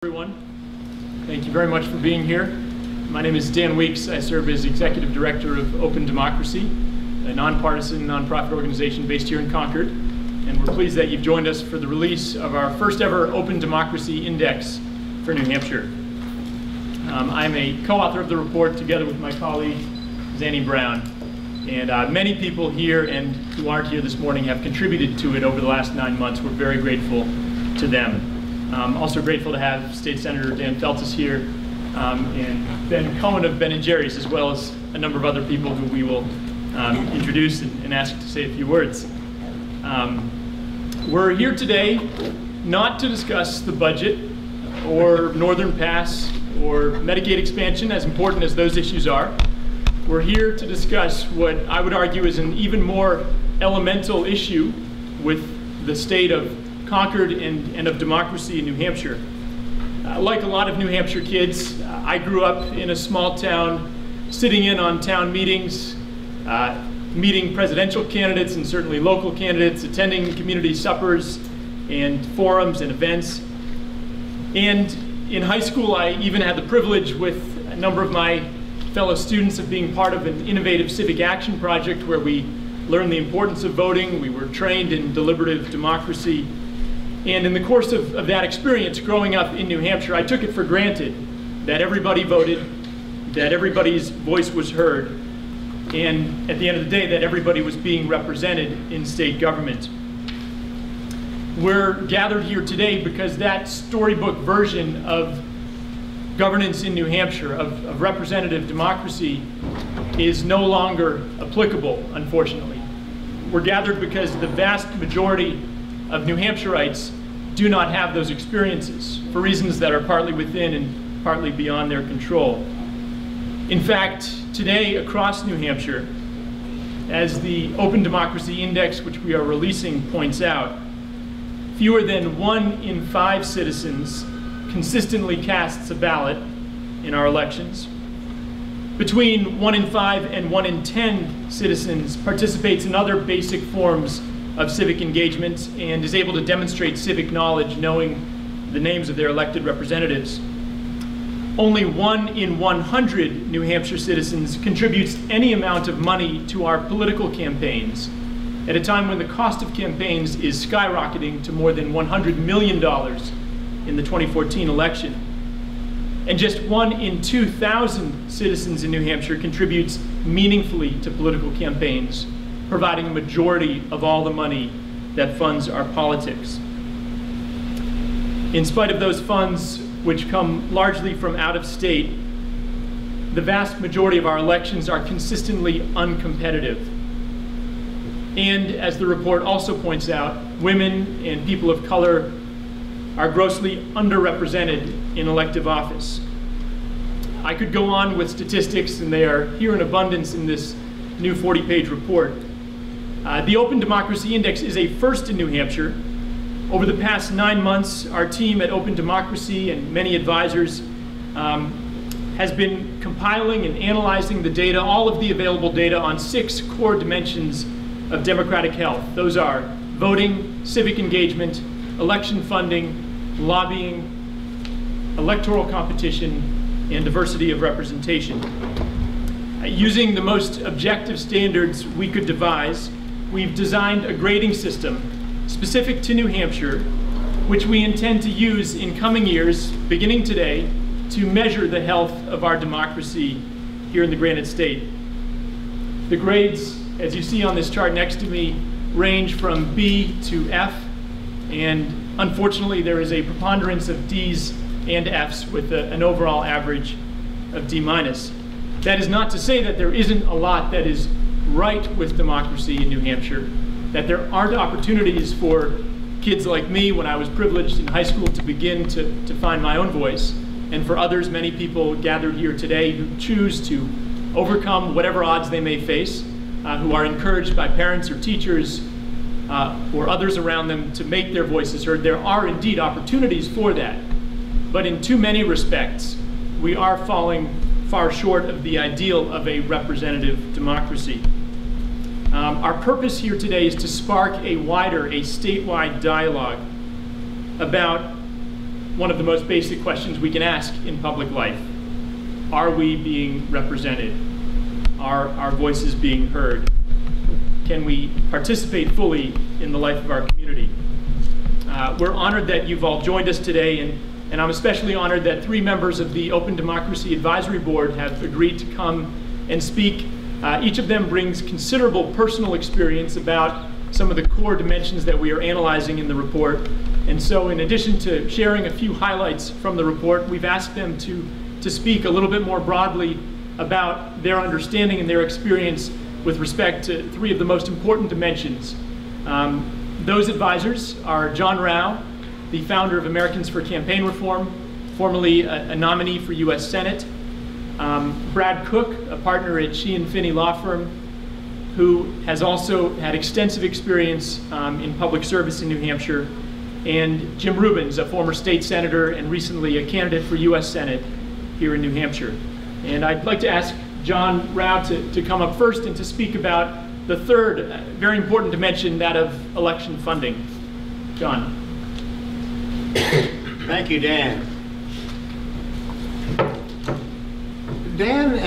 Everyone, thank you very much for being here. My name is Dan Weeks. I serve as Executive Director of Open Democracy, a nonpartisan nonprofit organization based here in Concord. And we're pleased that you've joined us for the release of our first ever Open Democracy Index for New Hampshire. I'm a co-author of the report together with my colleague, Zanny Brown. And many people here and who aren't here this morning have contributed to it over the last 9 months. We're very grateful to them. Also grateful to have State Senator Dan Feltus here and Ben Cohen of Ben & Jerry's, as well as a number of other people who we will introduce and ask to say a few words. We're here today not to discuss the budget or Northern Pass or Medicaid expansion, as important as those issues are. We're here to discuss what I would argue is an even more elemental issue with the state of Concord and of democracy in New Hampshire. Like a lot of New Hampshire kids, I grew up in a small town, sitting in on town meetings, meeting presidential candidates and certainly local candidates, attending community suppers and forums and events. And in high school, I even had the privilege with a number of my fellow students of being part of an innovative civic action project where we learned the importance of voting. We were trained in deliberative democracy. And in the course of that experience, growing up in New Hampshire, I took it for granted that everybody voted, that everybody's voice was heard, and at the end of the day, that everybody was being represented in state government. We're gathered here today because that storybook version of governance in New Hampshire, of representative democracy, is no longer applicable, unfortunately. We're gathered because the vast majority of New Hampshireites do not have those experiences for reasons that are partly within and partly beyond their control. In fact, today across New Hampshire, as the Open Democracy Index, which we are releasing, points out, fewer than 1 in 5 citizens consistently casts a ballot in our elections. Between 1 in 5 and 1 in 10 citizens participates in other basic forms of civic engagement and is able to demonstrate civic knowledge, knowing the names of their elected representatives. Only 1 in 100 New Hampshire citizens contributes any amount of money to our political campaigns at a time when the cost of campaigns is skyrocketing to more than $100 million in the 2014 election. And just 1 in 2,000 citizens in New Hampshire contributes meaningfully to political campaigns, providing a majority of all the money that funds our politics. In spite of those funds, which come largely from out of state, the vast majority of our elections are consistently uncompetitive. And as the report also points out, women and people of color are grossly underrepresented in elective office. I could go on with statistics, and they are here in abundance in this new 40-page report. The Open Democracy Index is a first in New Hampshire. Over the past 9 months, our team at Open Democracy and many advisors has been compiling and analyzing the data, all of the available data on 6 core dimensions of democratic health. Those are voting, civic engagement, election funding, lobbying, electoral competition, and diversity of representation. Using the most objective standards we could devise, we've designed a grading system specific to New Hampshire, which we intend to use in coming years, beginning today, to measure the health of our democracy here in the Granite State. The grades, as you see on this chart next to me, range from B to F, and unfortunately there is a preponderance of Ds and Fs with an overall average of D-. That is not to say that there isn't a lot that is right with democracy in New Hampshire, that there aren't opportunities for kids like me when I was privileged in high school to begin to find my own voice, and for others, many people gathered here today who choose to overcome whatever odds they may face, who are encouraged by parents or teachers or others around them to make their voices heard. There are indeed opportunities for that, but in too many respects, we are falling far short of the ideal of a representative democracy. Our purpose here today is to spark a wider, a statewide dialogue about one of the most basic questions we can ask in public life. Are we being represented? Are our voices being heard? Can we participate fully in the life of our community? We're honored that you've all joined us today, and I'm especially honored that 3 members of the Open Democracy Advisory Board have agreed to come and speak. Each of them brings considerable personal experience about some of the core dimensions that we are analyzing in the report. And so in addition to sharing a few highlights from the report, we've asked them to speak a little bit more broadly about their understanding and their experience with respect to 3 of the most important dimensions. Those advisors are John Rao, the founder of Americans for Campaign Reform, formerly a nominee for U.S. Senate, Brad Cook, a partner at Sheehan Finney Law Firm, who has also had extensive experience in public service in New Hampshire, and Jim Rubens, a former state senator and recently a candidate for U.S. Senate here in New Hampshire. And I'd like to ask John Rao to come up first and to speak about the third very important dimension, that of election funding. John. Thank you, Dan. Dan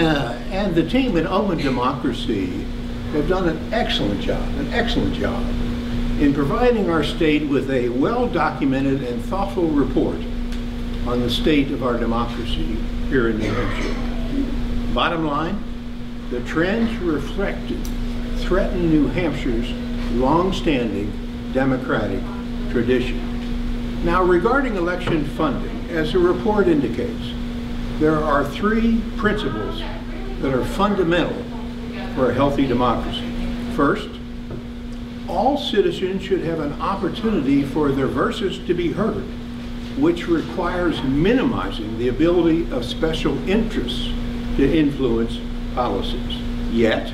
and the team at Open Democracy have done an excellent job in providing our state with a well-documented and thoughtful report on the state of our democracy here in New Hampshire. Bottom line, the trends reflected threaten New Hampshire's long-standing democratic tradition. Now, regarding election funding, as the report indicates, there are 3 principles that are fundamental for a healthy democracy. First, all citizens should have an opportunity for their voices to be heard, which requires minimizing the ability of special interests to influence policies. Yet,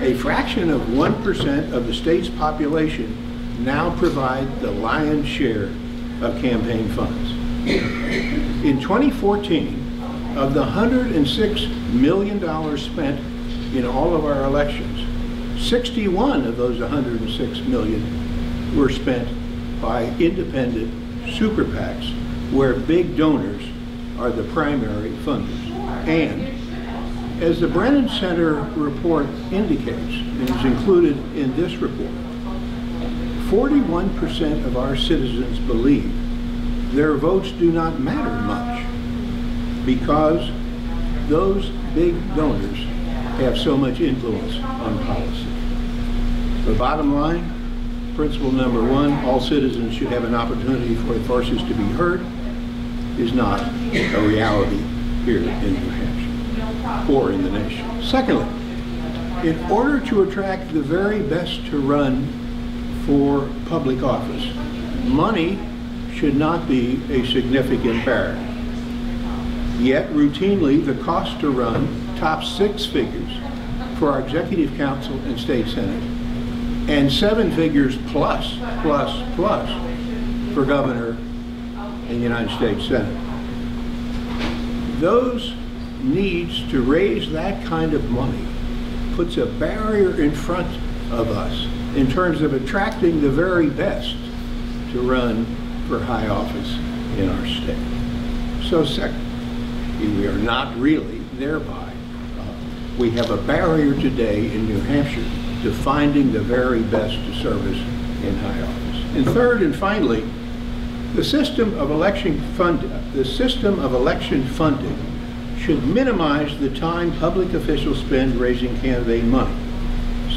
a fraction of 1% of the state's population now provide the lion's share of campaign funds. In 2014, of the $106 million spent in all of our elections, 61 of those 106 million were spent by independent super PACs, where big donors are the primary funders. And as the Brennan Center report indicates, and is included in this report, 41% of our citizens believe their votes do not matter much because those big donors have so much influence on policy. The bottom line, principle number 1, all citizens should have an opportunity for their voices to be heard, is not a reality here in New Hampshire or in the nation. Secondly, in order to attract the very best to run for public office, money should not be a significant barrier. Yet routinely the cost to run tops 6 figures for our executive council and state senate, and 7 figures plus for governor and United States Senate. Those needs to raise that kind of money puts a barrier in front of us in terms of attracting the very best to run for high office in our state. So second, we are not really thereby. We have a barrier today in New Hampshire to finding the very best to service in high office. And third and finally, the system of election funding should minimize the time public officials spend raising campaign money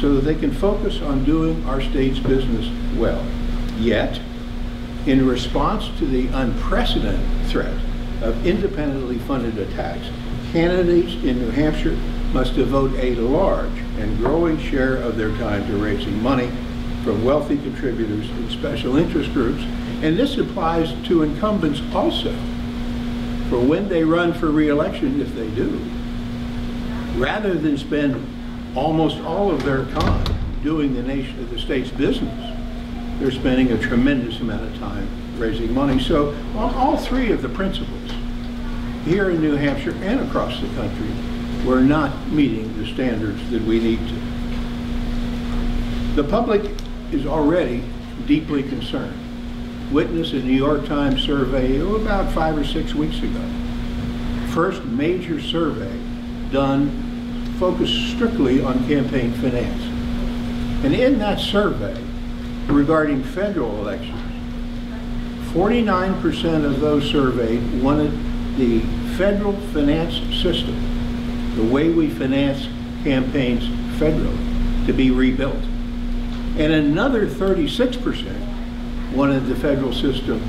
so that they can focus on doing our state's business well. Yet, in response to the unprecedented threat of independently funded attacks, candidates in New Hampshire must devote a large and growing share of their time to raising money from wealthy contributors and special interest groups, and this applies to incumbents also, for when they run for re-election, if they do, rather than spend almost all of their time doing the state's business, they're spending a tremendous amount of time raising money. So on all 3 of the principles, here in New Hampshire and across the country, we're not meeting the standards that we need to. The public is already deeply concerned witnessed a New York Times survey about 5 or 6 weeks ago. First major survey done focused strictly on campaign finance. And in that survey regarding federal elections, 49% of those surveyed wanted the federal finance system, the way we finance campaigns federally, to be rebuilt. And another 36% wanted the federal system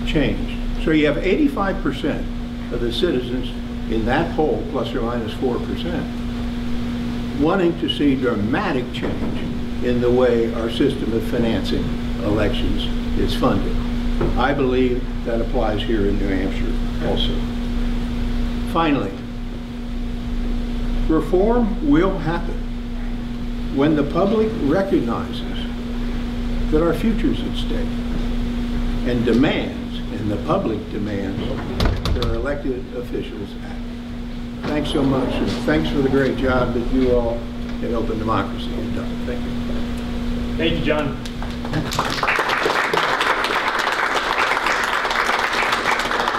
changed. So you have 85% of the citizens in that poll, plus or minus 4%, wanting to see dramatic change in the way our system of financing elections is funded. I believe that applies here in New Hampshire also. Finally, reform will happen when the public recognizes that our future is at stake and demands, and the public demands, their elected officials act. Thanks so much, and thanks for the great job that you all at Open Democracy have done. Thank you. Thank you, John.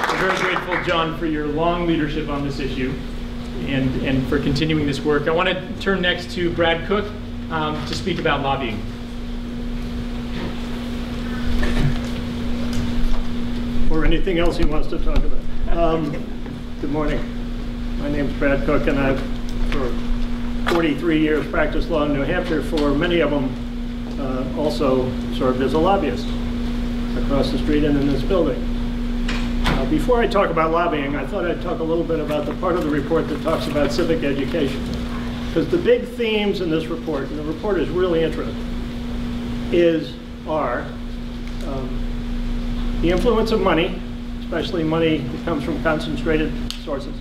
We're very grateful, John, for your long leadership on this issue and for continuing this work. I want to turn next to Brad Cook to speak about lobbying. Or anything else he wants to talk about. Good morning. My name is Brad Cook, and I've, for 43 years, practiced law in New Hampshire. For many of them, also served as a lobbyist across the street and in this building. Before I talk about lobbying, I thought I'd talk a little bit about the part of the report that talks about civic education. Because the big themes in this report, and the report is really interesting, are the influence of money, especially money that comes from concentrated sources,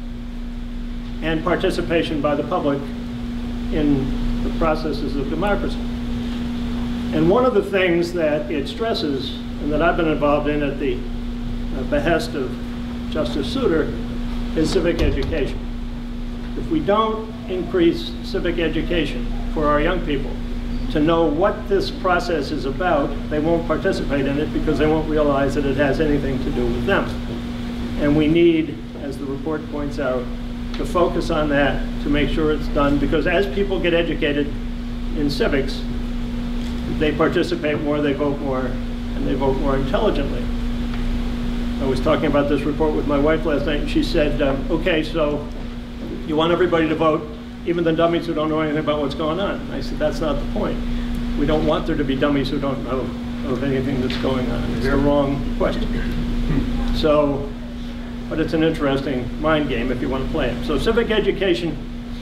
and participation by the public in the processes of democracy. And one of the things that it stresses, and that I've been involved in at the behest of Justice Souter, is civic education. If we don't increase civic education for our young people to know what this process is about, they won't participate in it because they won't realize that it has anything to do with them. And we need, as the report points out, to focus on that to make sure it's done, because as people get educated in civics, they participate more, they vote more, and they vote more intelligently. I was talking about this report with my wife last night, and she said, okay, so you want everybody to vote, even the dummies who don't know anything about what's going on. I said, that's not the point. We don't want there to be dummies who don't know of anything that's going on. It's the wrong question. So, but it's an interesting mind game if you want to play it. So civic education,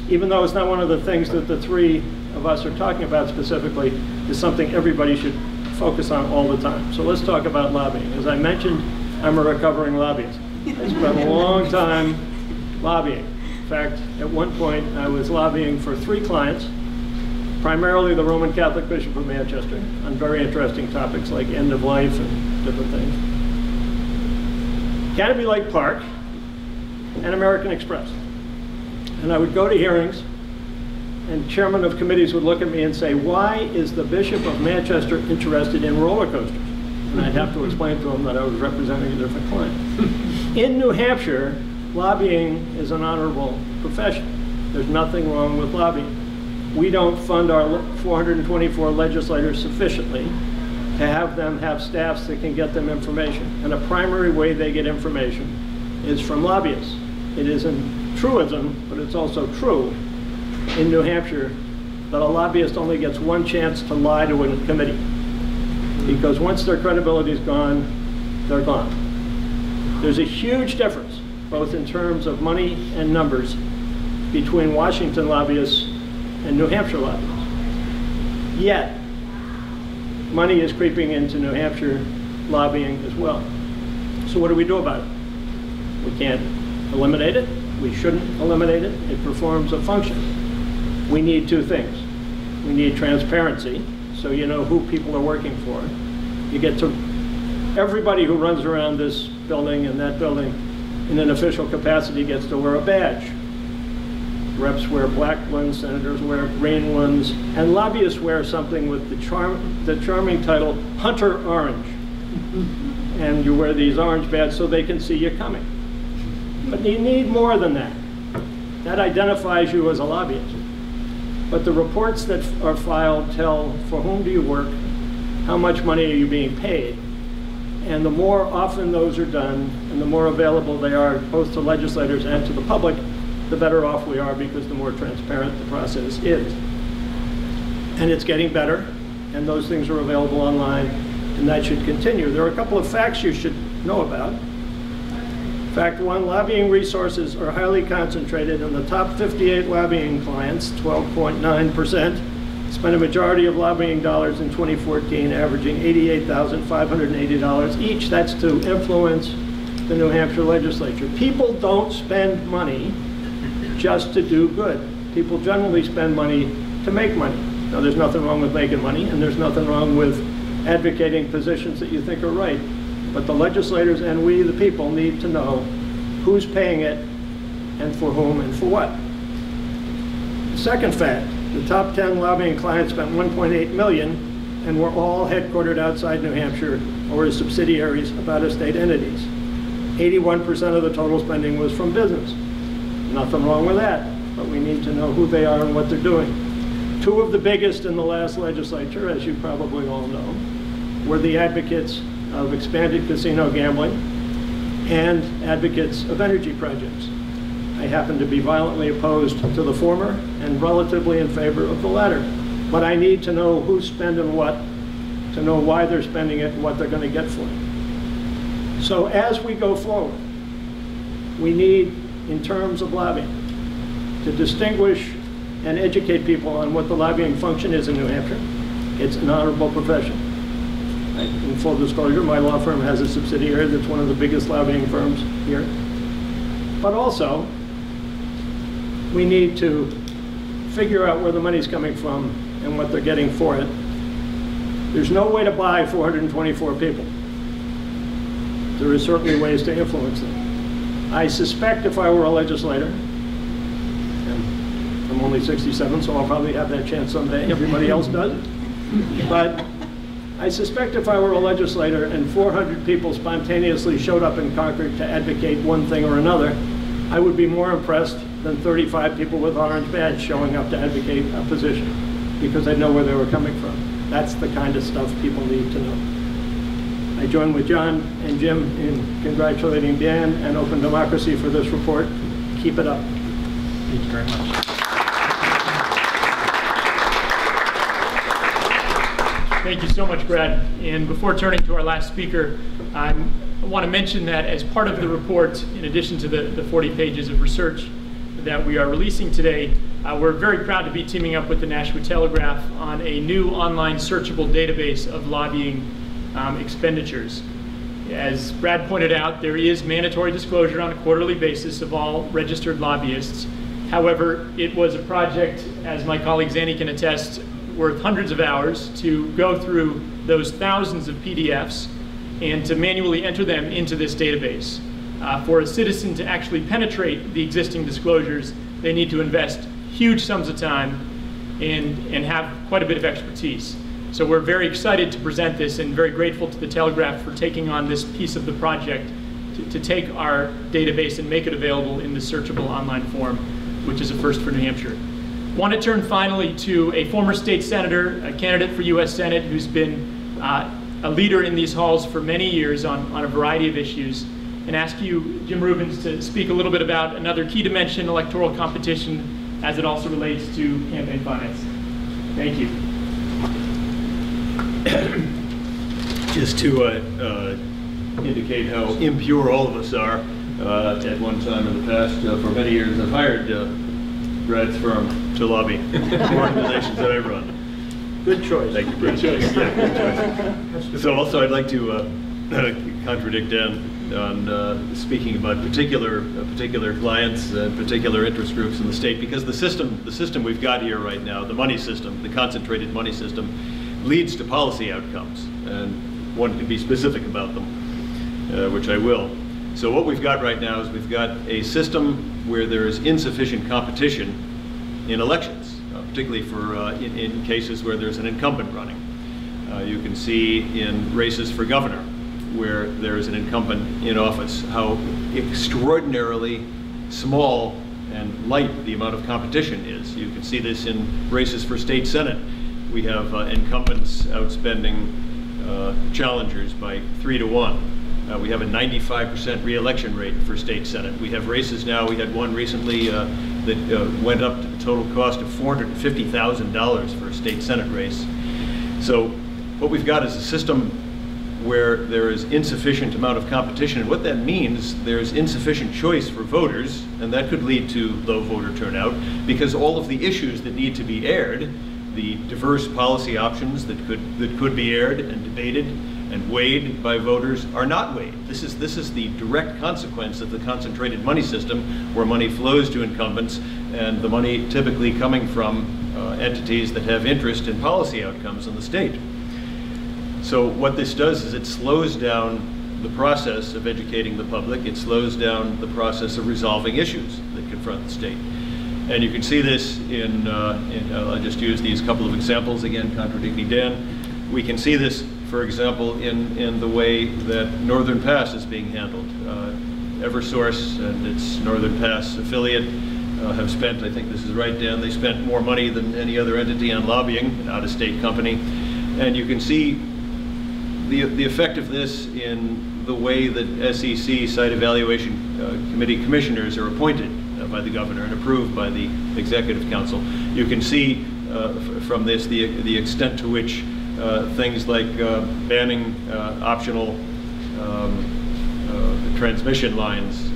even though it's not one of the things that the three of us are talking about specifically, is something everybody should focus on all the time. So let's talk about lobbying. As I mentioned, I'm a recovering lobbyist. I spent a long time lobbying. In fact, at one point, I was lobbying for 3 clients, primarily the Roman Catholic Bishop of Manchester, on very interesting topics like end of life and different things. Canopy Lake Park and American Express. And I would go to hearings, and chairmen of committees would look at me and say, why is the Bishop of Manchester interested in roller coasters? And I'd have to explain to them that I was representing a different client. In New Hampshire, lobbying is an honorable profession. There's nothing wrong with lobbying. We don't fund our 424 legislators sufficiently to have them have staffs that can get them information. And a primary way they get information is from lobbyists. It isn't truism, but it's also true in New Hampshire that a lobbyist only gets one chance to lie to a committee. Because once their credibility is gone, they're gone. There's a huge difference, both in terms of money and numbers, between Washington lobbyists and New Hampshire lobbyists. Yet, money is creeping into New Hampshire lobbying as well. So what do we do about it? We can't eliminate it. We shouldn't eliminate it. It performs a function. We need 2 things. We need transparency, so you know who people are working for. You get to, everybody who runs around this building and that building in an official capacity gets to wear a badge. Reps wear black ones, senators wear green ones, and lobbyists wear something with the charming title, Hunter Orange. and you wear these orange badges so they can see you coming. But you need more than that. That identifies you as a lobbyist. But the reports that are filed tell for whom do you work, how much money are you being paid, and the more often those are done and the more available they are both to legislators and to the public, the better off we are, because the more transparent the process is. And it's getting better, and those things are available online, and that should continue. There are a couple of facts you should know about. Fact one, lobbying resources are highly concentrated, and the top 58 lobbying clients, 12.9%, spent a majority of lobbying dollars in 2014, averaging $88,580 each. That's to influence the New Hampshire legislature. People don't spend money just to do good. People generally spend money to make money. Now, there's nothing wrong with making money, and there's nothing wrong with advocating positions that you think are right. But the legislators and we, the people, need to know who's paying it and for whom and for what. Second fact, the top 10 lobbying clients spent $1.8 million and were all headquartered outside New Hampshire or as subsidiaries of out-of-state entities. 81% of the total spending was from business. Nothing wrong with that, but we need to know who they are and what they're doing. Two of the biggest in the last legislature, as you probably all know, were the advocates of expanded casino gambling and advocates of energy projects. I happen to be violently opposed to the former and relatively in favor of the latter. But I need to know who's spending what, to know why they're spending it and what they're going to get for it. So as we go forward, we need, in terms of lobbying, to distinguish and educate people on what the lobbying function is in New Hampshire. It's an honorable profession. In full disclosure, my law firm has a subsidiary that's one of the biggest lobbying firms here. But also, we need to figure out where the money's coming from and what they're getting for it. There's no way to buy 424 people. There are certainly ways to influence them. I suspect if I were a legislator, and I'm only 67, so I'll probably have that chance someday, everybody else does, but I suspect if I were a legislator and 400 people spontaneously showed up in Concord to advocate one thing or another, I would be more impressed than 35 people with orange badge showing up to advocate a position, because I'd know where they were coming from. That's the kind of stuff people need to know. I join with John and Jim in congratulating Dan and Open Democracy for this report. Keep it up. Thank you very much. Thank you so much, Brad. And before turning to our last speaker, I want to mention that as part of the report, in addition to the 40 pages of research that we are releasing today, we're very proud to be teaming up with the Nashua Telegraph on a new online searchable database of lobbying expenditures. As Brad pointed out, there is mandatory disclosure on a quarterly basis of all registered lobbyists. However, it was a project, as my colleague Zanny can attest, worth hundreds of hours to go through those thousands of PDFs and to manually enter them into this database. For a citizen to actually penetrate the existing disclosures, they need to invest huge sums of time and have quite a bit of expertise. So we're very excited to present this and very grateful to the Telegraph for taking on this piece of the project to take our database and make it available in the searchable online form, which is a first for New Hampshire. I want to turn finally to a former state senator, a candidate for U.S. Senate, who's been a leader in these halls for many years on a variety of issues, and ask you, Jim Rubens, to speak a little bit about another key dimension, electoral competition, as it also relates to campaign finance. Thank you. Just to indicate how impure all of us are, at one time in the past, for many years, I've hired Brad's firm to lobby organizations that I run. Good choice. Thank you, Brad. Good choice. Yeah, good choice. So also I'd like to contradict Dan on speaking about particular clients and particular interest groups in the state, because the system we've got here right now, the money system, the concentrated money system, leads to policy outcomes, and one can be specific about them, which I will. So what we've got right now is we've got a system where there is insufficient competition in elections, particularly for in cases where there's an incumbent running. You can see in races for governor where there is an incumbent in office, how extraordinarily small and light the amount of competition is. You can see this in races for state senate. We have incumbents outspending challengers by 3 to 1. We have a 95% re-election rate for state senate. We have races now. We had one recently that went up to the total cost of $450,000 for a state senate race. So what we've got is a system where there is insufficient amount of competition, and what that means, there's insufficient choice for voters, and that could lead to low voter turnout, because all of the issues that need to be aired, the diverse policy options that could be aired and debated and weighed by voters, are not weighed. This is the direct consequence of the concentrated money system, where money flows to incumbents, and the money typically coming from entities that have interest in policy outcomes in the state. So what this does is it slows down the process of educating the public. It slows down the process of resolving issues that confront the state. And you can see this I'll just use these couple of examples, again, contradicting Dan. We can see this, for example, in the way that Northern Pass is being handled. Eversource and its Northern Pass affiliate have spent, I think this is right, Dan, they spent more money than any other entity on lobbying, an out-of-state company. And you can see the effect of this in the way that SEC Site Evaluation Committee commissioners are appointed by the governor and approved by the Executive Council. You can see from this the extent to which things like banning optional transmission lines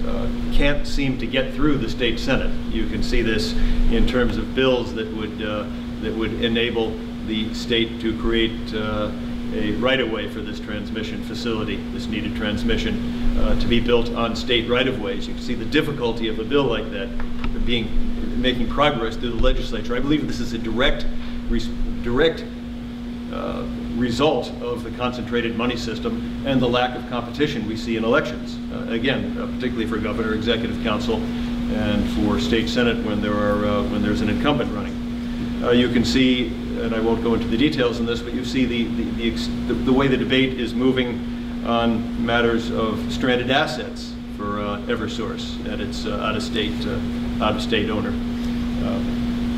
can't seem to get through the state senate. You can see this in terms of bills that would enable the state to create a right-of-way for this transmission facility, this needed transmission, to be built on state right-of-ways. You can see the difficulty of a bill like that making progress through the legislature. I believe this is a direct result of the concentrated money system and the lack of competition we see in elections. Again, particularly for governor, executive council, and for state senate when there's an incumbent running. You can see, and I won't go into the details on this, but you see the way the debate is moving on matters of stranded assets for Eversource and its out-of-state owner.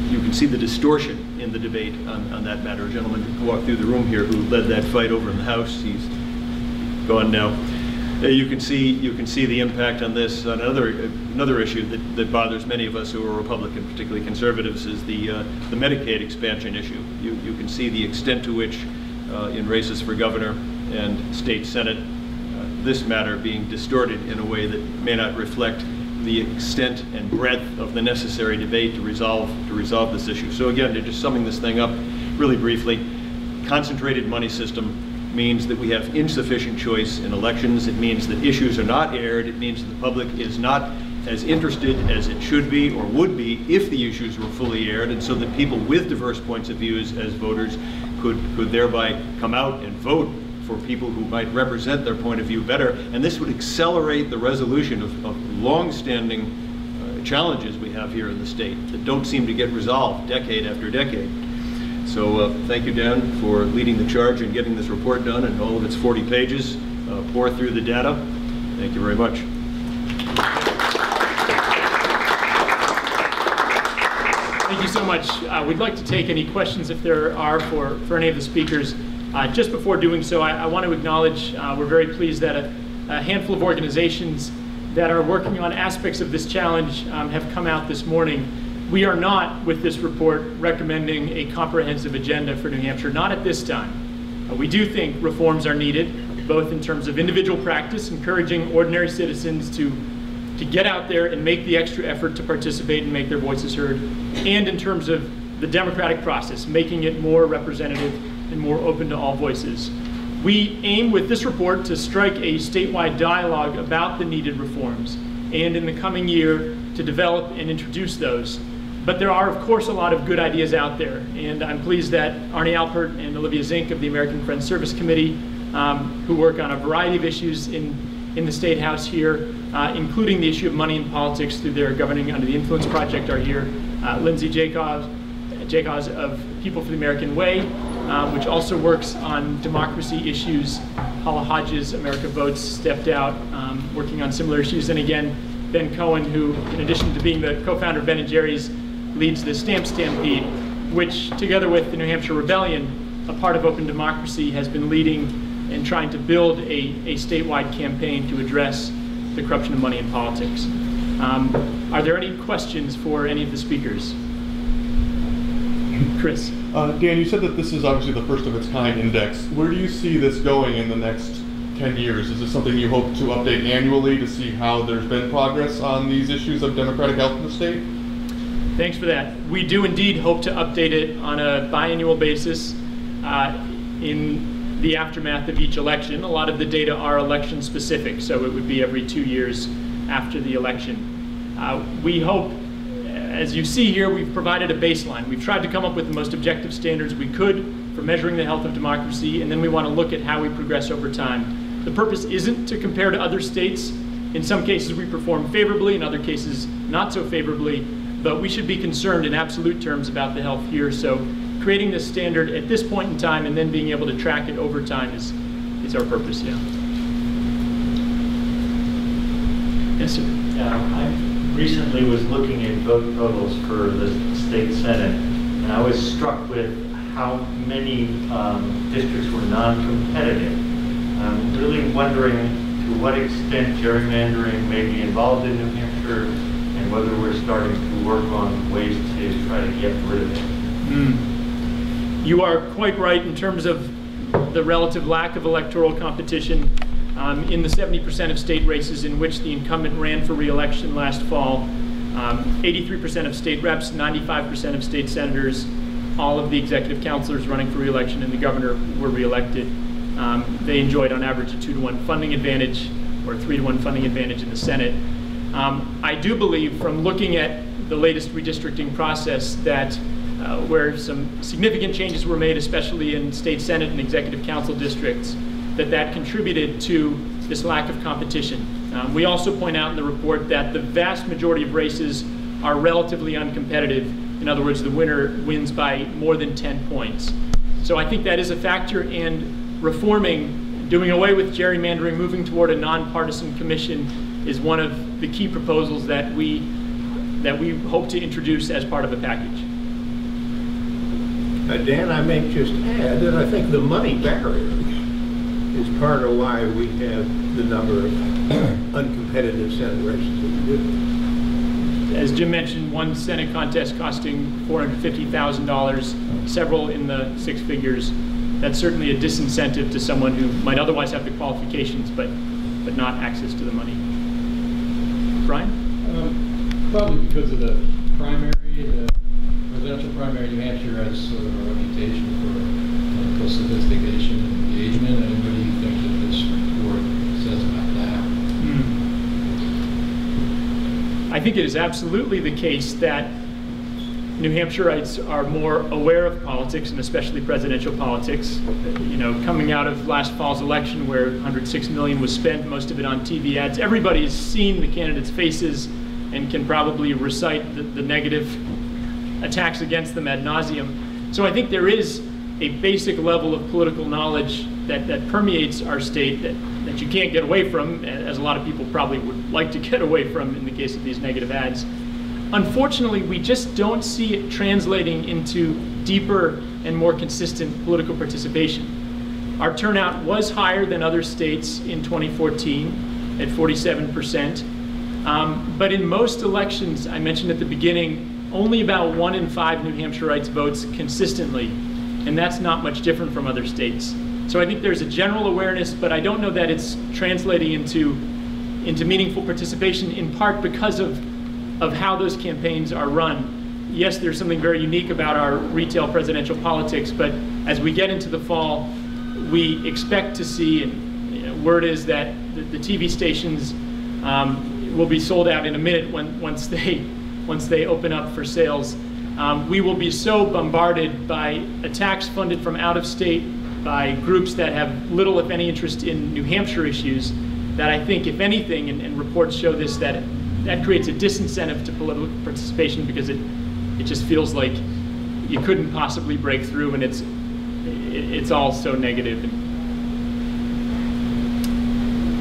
You can see the distortion in the debate on that matter. A gentleman who walked through the room here who led that fight over in the House, he's gone now. You can see the impact on this. Another issue that bothers many of us who are Republican, particularly conservatives, is the Medicaid expansion issue. You can see the extent to which, in races for governor and state senate, this matter being distorted in a way that may not reflect the extent and breadth of the necessary debate to resolve this issue. So again, to just summing this thing up really briefly, concentrated money system means that we have insufficient choice in elections. It means that issues are not aired. It means that the public is not as interested as it should be or would be if the issues were fully aired, and so that people with diverse points of views as voters could thereby come out and vote for people who might represent their point of view better. And this would accelerate the resolution of long-standing challenges we have here in the state that don't seem to get resolved decade after decade. So thank you, Dan, for leading the charge and getting this report done in all of its 40 pages. Pour through the data. Thank you very much. Thank you so much. We'd like to take any questions if there are for any of the speakers. Just before doing so, I want to acknowledge we're very pleased that a handful of organizations that are working on aspects of this challenge have come out this morning. We are not, with this report, recommending a comprehensive agenda for New Hampshire, not at this time. We do think reforms are needed, both in terms of individual practice, encouraging ordinary citizens to get out there and make the extra effort to participate and make their voices heard, and in terms of the democratic process, making it more representative and more open to all voices. We aim with this report to strike a statewide dialogue about the needed reforms, and in the coming year to develop and introduce those. But there are, of course, a lot of good ideas out there, and I'm pleased that Arnie Alpert and Olivia Zink of the American Friends Service Committee, who work on a variety of issues in the State House here, including the issue of money in politics through their Governing Under the Influence project, are here. Lindsay Jacobs of People for the American Way, which also works on democracy issues Paula Hodges, America Votes, stepped out, working on similar issues. And again, Ben Cohen, who, in addition to being the co-founder of Ben & Jerry's, leads the Stamp Stampede, which, together with the New Hampshire Rebellion, a part of Open Democracy, has been leading and trying to build a statewide campaign to address the corruption of money in politics. Are there any questions for any of the speakers? Chris. Dan, you said that this is obviously the first of its kind index. Where do you see this going in the next 10 years? Is this something you hope to update annually to see how there's been progress on these issues of democratic health in the state? Thanks for that. We do indeed hope to update it on a biannual basis in the aftermath of each election. A lot of the data are election specific, so it would be every 2 years after the election. We hope, as you see here, we've provided a baseline. We've tried to come up with the most objective standards we could for measuring the health of democracy, and then we want to look at how we progress over time. The purpose isn't to compare to other states. In some cases we perform favorably, in other cases not so favorably, but we should be concerned in absolute terms about the health here. So creating this standard at this point in time and then being able to track it over time is our purpose, yeah. Yes, sir. I recently was looking at vote totals for the state senate, and I was struck with how many districts were non-competitive. I'm really wondering to what extent gerrymandering may be involved in New Hampshire, and whether we're starting to work on ways to try to get rid of it. You are quite right in terms of the relative lack of electoral competition. In the 70% of state races in which the incumbent ran for re-election last fall, 83% of state reps, 95% of state senators, all of the executive councilors running for re-election, and the governor were re-elected. They enjoyed on average a 2-to-1 funding advantage, or a 3-to-1 funding advantage in the Senate. I do believe, from looking at the latest redistricting process, that where some significant changes were made, especially in state senate and executive council districts, that contributed to this lack of competition. We also point out in the report that the vast majority of races are relatively uncompetitive. In other words, the winner wins by more than 10 points. So I think that is a factor, and reforming, doing away with gerrymandering, moving toward a nonpartisan commission is one of the key proposals that we hope to introduce as part of a package. Dan, I may just add that I think the money barrier is part of why we have the number of uncompetitive Senate races that we do. As Jim mentioned, one Senate contest costing $450,000, several in the 6 figures. That's certainly a disincentive to someone who might otherwise have the qualifications, but not access to the money. Brian? Probably because of the primary, the presidential primary. New Hampshire has sort of a reputation for political sophistication and engagement. And what do you think that this report says about that? I think it is absolutely the case that New Hampshireites are more aware of politics, and especially presidential politics. You know, coming out of last fall's election where $106 million was spent, most of it on TV ads, everybody's seen the candidates' faces and can probably recite the negative attacks against them ad nauseum. So I think there is a basic level of political knowledge that permeates our state that you can't get away from, as a lot of people probably would like to get away from in the case of these negative ads. Unfortunately, we just don't see it translating into deeper and more consistent political participation. Our turnout was higher than other states in 2014 at 47%. But in most elections, I mentioned at the beginning, only about 1 in 5 New Hampshireites votes consistently, and that's not much different from other states. So I think there's a general awareness, but I don't know that it's translating into meaningful participation, in part because of how those campaigns are run. Yes, there's something very unique about our retail presidential politics, but as we get into the fall, we expect to see, and word is that the TV stations will be sold out in a minute once they open up for sales. We will be so bombarded by attacks funded from out of state by groups that have little, if any, interest in New Hampshire issues, that I think, if anything, and reports show this, that creates a disincentive to political participation, because it just feels like you couldn't possibly break through, and it's all so negative.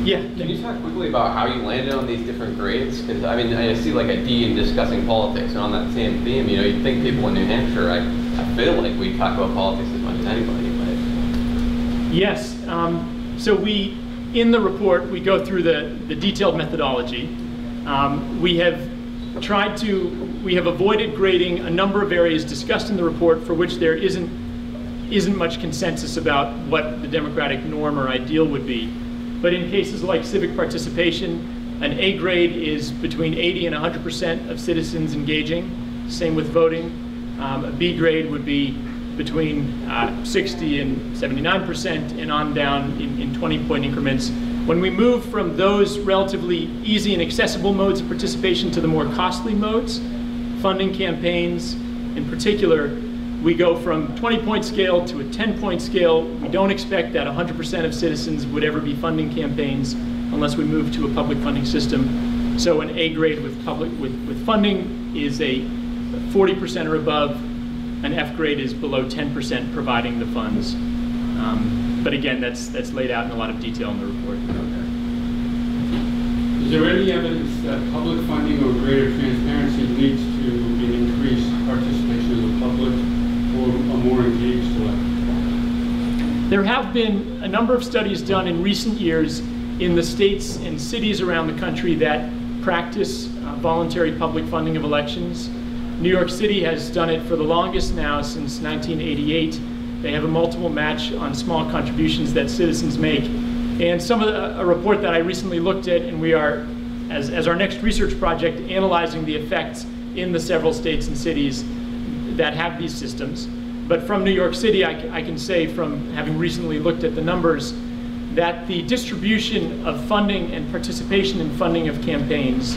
Yeah. Can you talk quickly about how you landed on these different grades? Because I mean, I see like a D in discussing politics, and on that same theme, you know, you'd think people in New Hampshire, I feel like we talk about politics as much as anybody. But Yes. So in the report, we go through the detailed methodology. We have avoided grading a number of areas discussed in the report for which there isn't much consensus about what the democratic norm or ideal would be. But in cases like civic participation, an A grade is between 80 and 100% of citizens engaging. Same with voting. A B grade would be between 60 and 79% and on down in 20-point increments. When we move from those relatively easy and accessible modes of participation to the more costly modes, funding campaigns in particular, we go from 20-point scale to a 10-point scale. We don't expect that 100% of citizens would ever be funding campaigns unless we move to a public funding system. So an A grade with funding is a 40% or above. An F grade is below 10% providing the funds. But again, that's laid out in a lot of detail in the report. Is there any evidence that public funding or greater transparency leads to an increased participation of the public or a more engaged electorate? There have been a number of studies done in recent years in the states and cities around the country that practice voluntary public funding of elections. New York City has done it for the longest now, since 1988. They have a multiple match on small contributions that citizens make. And a report that I recently looked at, and we are, as our next research project, analyzing the effects in the several states and cities that have these systems. But from New York City, I can say, from having recently looked at the numbers, that the distribution of funding and participation in funding of campaigns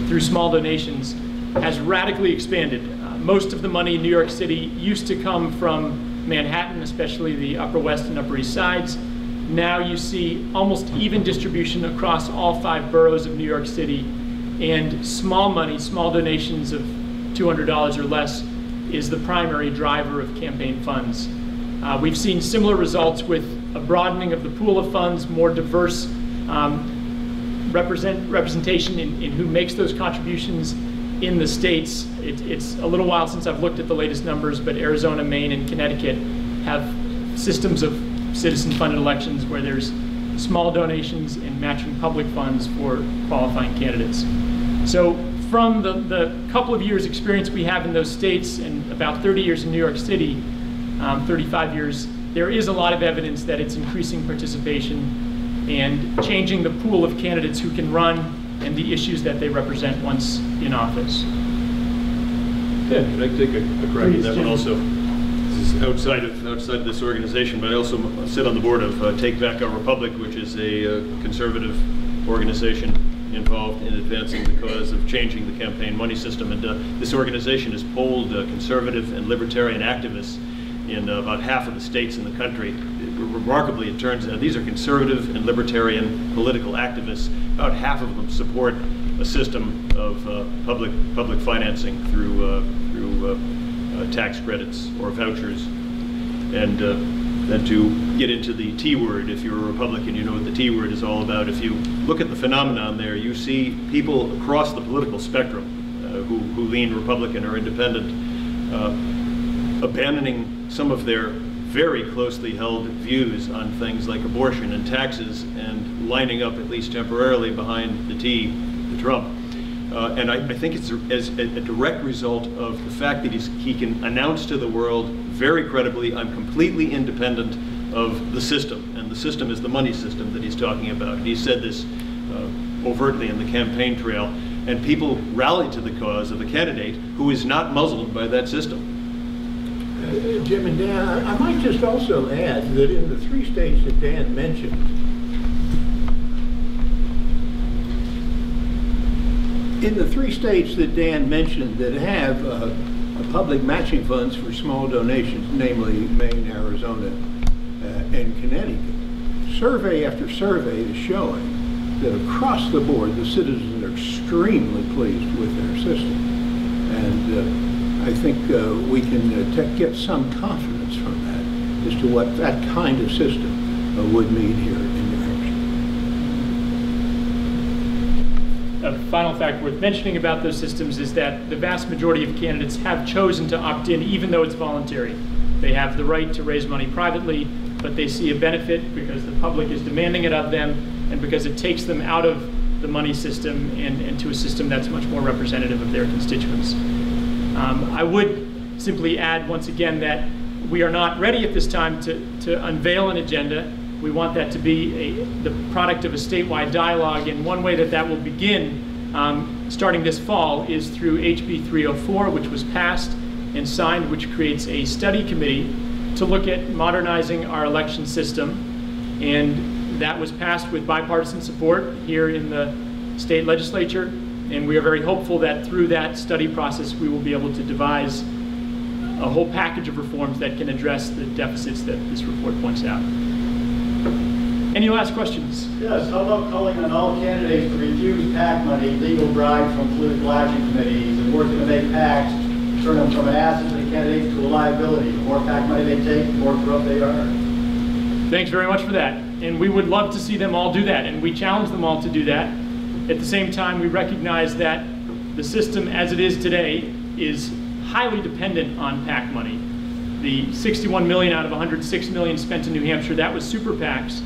through small donations has radically expanded. Most of the money in New York City used to come from Manhattan, especially the Upper West and Upper East Sides. Now you see almost even distribution across all 5 boroughs of New York City, and small money, small donations of $200 or less is the primary driver of campaign funds. We've seen similar results with a broadening of the pool of funds, more diverse representation in who makes those contributions in the states. It's a little while since I've looked at the latest numbers, but Arizona, Maine, and Connecticut have systems of citizen-funded elections where there's small donations and matching public funds for qualifying candidates. So from the couple of years experience we have in those states and about 30 years in New York City, 35 years, there is a lot of evidence that it's increasing participation and changing the pool of candidates who can run and the issues that they represent once in office. Yeah, can I take a crack at that one also? This is outside of this organization, but I also sit on the board of Take Back Our Republic, which is a conservative organization involved in advancing the cause of changing the campaign money system. And this organization has polled conservative and libertarian activists in about half of the states in the country. Remarkably, it turns out these are conservative and libertarian political activists. About half of them support a system of public financing through tax credits or vouchers. And then to get into the T word, if you're a Republican, you know what the T word is all about. If you look at the phenomenon there, you see people across the political spectrum who lean Republican or independent abandoning some of their very closely held views on things like abortion and taxes and lining up, at least temporarily, behind the T, the Trump. And I think it's as a direct result of the fact that he can announce to the world very credibly, I'm completely independent of the system, and the system is the money system that he's talking about. He said this overtly in the campaign trail, and people rallied to the cause of a candidate who is not muzzled by that system. Jim and Dan, I might just also add that in the 3 states that Dan mentioned, that have public matching funds for small donations, namely Maine, Arizona, and Connecticut, survey after survey is showing that across the board the citizens are extremely pleased with their system. And I think we can get some confidence from that as to what that kind of system would mean here in New Hampshire. a final fact worth mentioning about those systems is that the vast majority of candidates have chosen to opt in, even though it's voluntary. They have the right to raise money privately, but they see a benefit because the public is demanding it of them, and because it takes them out of the money system and to a system that's much more representative of their constituents. I would simply add once again that we are not ready at this time to unveil an agenda. We want that to be the product of a statewide dialogue, and one way that will begin starting this fall is through HB 304, which was passed and signed, which creates a study committee to look at modernizing our election system. And that was passed with bipartisan support here in the state legislature, and we are very hopeful that through that study process we will be able to devise a whole package of reforms that can address the deficits that this report points out. Any last questions? Yes, how about calling on all candidates to refuse PAC money, legal bribes from political action committees, and working to make PACs turn them from an asset to the candidates to a liability? The more PAC money they take, the more corrupt they are. Thanks very much for that. And we would love to see them all do that, and we challenge them all to do that. At the same time, we recognize that the system as it is today is highly dependent on PAC money. The 61 million out of 106 million spent in New Hampshire, that was super PACs.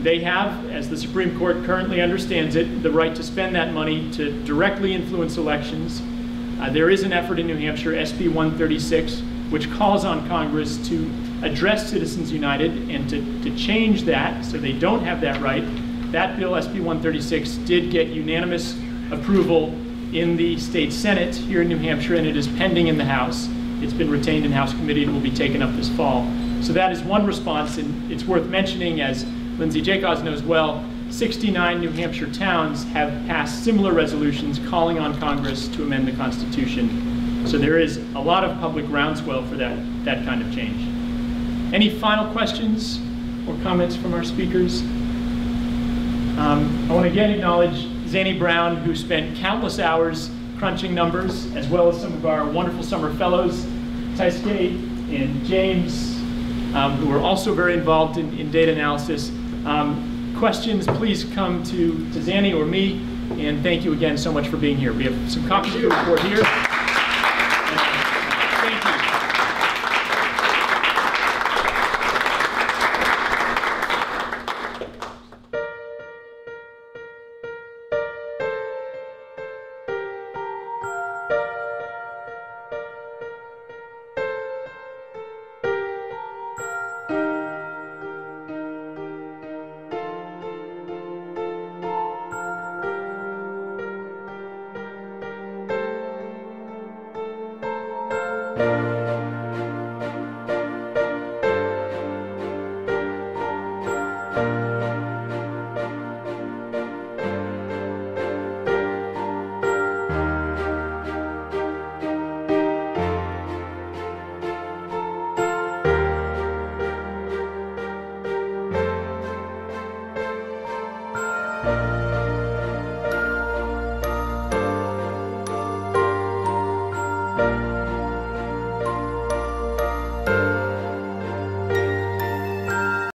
They have, as the Supreme Court currently understands it, the right to spend that money to directly influence elections. There is an effort in New Hampshire, SB 136, which calls on Congress to address Citizens United and to change that so they don't have that right. That bill, SB 136, did get unanimous approval in the state Senate here in New Hampshire, and it is pending in the House. It's been retained in House committee and will be taken up this fall. So that is one response, and it's worth mentioning, as Lindsay Jacobs knows well, 69 New Hampshire towns have passed similar resolutions calling on Congress to amend the Constitution. So there is a lot of public groundswell for that kind of change. Any final questions or comments from our speakers? I want to again acknowledge Zanny Brown, who spent countless hours crunching numbers, as well as some of our wonderful summer fellows, Taisuke and James, who are also very involved in data analysis. Questions, please come to Zanny or me, and thank you again so much for being here. We have some copies of the report here. Thank you.